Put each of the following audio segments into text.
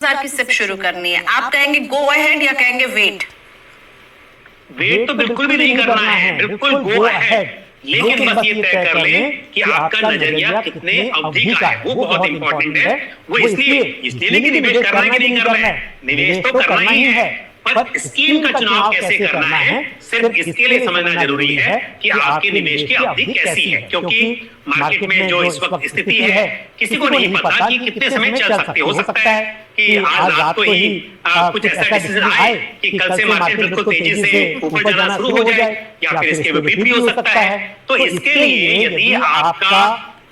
की सिप शुरू करनी है, आप कहेंगे गो अहेड या कहेंगे वेट? वेट तो बिल्कुल भी नहीं करना है, बिल्कुल गो अहेड। लेकिन बस ये तय कर लें कि आपका नजरिया कितने अवधि का है, वो बहुत इंपॉर्टेंट है। वो इसलिए नहीं कि निवेश करना है कि नहीं करना है, निवेश तो करना ही है, पर स्कीम का चुनाव कैसे करना है सिर्फ इसके लिए समझना जरूरी है कि आपके निवेश की अवधि कैसी है। क्योंकि मार्केट में जो इस वक्त स्थिति है, किसी को नहीं पता कि कितने समय चल सकते। हो सकता है कि आज रात को ही कुछ ऐसा डिसीजन आए कि कल से मार्केट बिल्कुल तेजी से ऊपर जाना शुरू हो जाए, या फिर इसके विपरीत भी हो सकता है। तो इसके लिए यदि आपका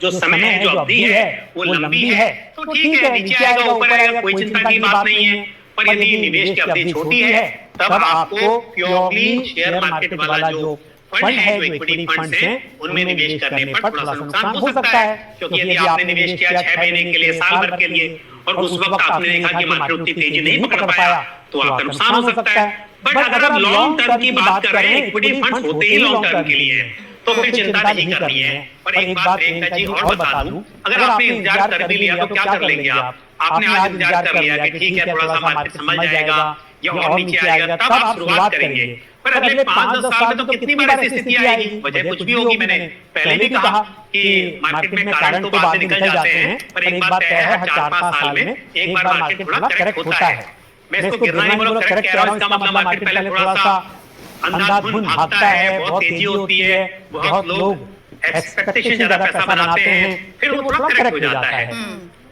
जो समय है, जो अवधि है, वो लंबी है तो ठीक है, नीचे आएगा ऊपर आएगा, कोई चिंता की बात नहीं है। पर यदि निवेश की अवधि छोटी है तब आपको प्योरली शेयर मार्केट वाला जो फंड है, जो इक्विटी फंड्स हैं, उनमें निवेश करने पर थोड़ा सा नुकसान हो सकता है। क्योंकि यदि आपने निवेश किया 6 महीने के लिए, साल भर के लिए, और उस वक्त आपने देखा कि मार्केट उतनी तेजी नहीं पकड़ पाया, तो आपका नुकसान हो सकता है। बट अगर आप लॉन्ग टर्म की बात कर रहे हैं, इक्विटी फंड्स होते ही लॉन्ग टर्म के लिए है, तो फिर चिंता नहीं करनी है। और एक बात प्रियंका जी और बता दूं, अगर आपने इंतजार कर भी लिया तो क्या कर लेंगे आप? आपने आज इंतजार कर लिया कि ठीक है, थोड़ा सा मार्केट समझ जाएगा या और नीचे आएगा, तब आप शुरुआत करेंगे। पर अगले 5-10 साल में तो कितनी बार ऐसी स्थिति आएगी, वजह कुछ भी होगी। मैंने पहले भी कहा कि मार्केट में कारण तो बाद में निकल जाते हैं, पर एक बात तय है, हर 4-5 साल में एक बार मार्केट थोड़ा करेक्ट होता है। मैं इसको गिरना नहीं बोल रहा, करेक्ट कह रहा हूं, इसका मतलब मार्केट पहले थोड़ा सा अंधाधुंध भागता है, बहुत तेजी होती है, बहुत लोग एक्सपेक्टेशन ज्यादा पैसा बनाते हैं, फिर वो थोड़ा करेक्ट हो जाता है।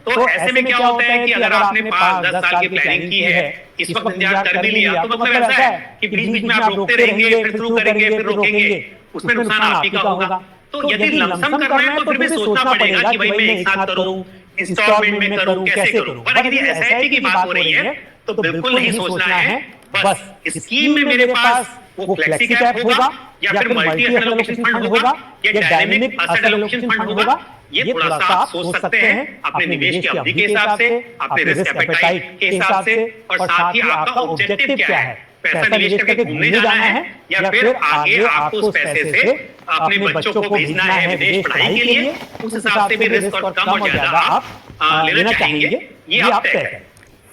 तो ऐसे में क्या होता है कि अगर आपने 5-10 साल की प्लानिंग की है, इस वक्त इंतजार कर भी लिया, तो मतलब ऐसा है कि बीच बीच में आप रोकते रहेंगे, फिर शुरू करेंगे, फिर रोकेंगे, उसमें नुकसान आप ही का होगा। तो यदि लमसम करना है तो फिर भी सोचना पड़ेगा कि भाई मैं एक साथ करूं, इंस्टॉलमेंट में करूं, कैसे करूं। पर यदि एसआईपी की बात हो रही है तो बिल्कुल नहीं सोचना है। बस स्कीम में मेरे पास वो फ्लेक्सी कैप होगा, या फिर मल्टी एसेट एलोकेशन फंड होगा, या डायनेमिक एसेट एलोकेशन फंड होगा। ये थोड़ा सा आप सोच सकते हैं अपने निवेश की अवधि के हिसाब से, अपने रिस्क एपेटाइट के हिसाब से, और साथ ही आपका ऑब्जेक्टिव क्या है। पैसा निवेश करके घूमने जाना है, या फिर आगे आपको उस पैसे से अपने बच्चों को भेजना है विदेश पढ़ाई के लिए, उस हिसाब से भी रिस्क और कम और ज्यादा आप लेना चाहेंगे, ये आप तय करें।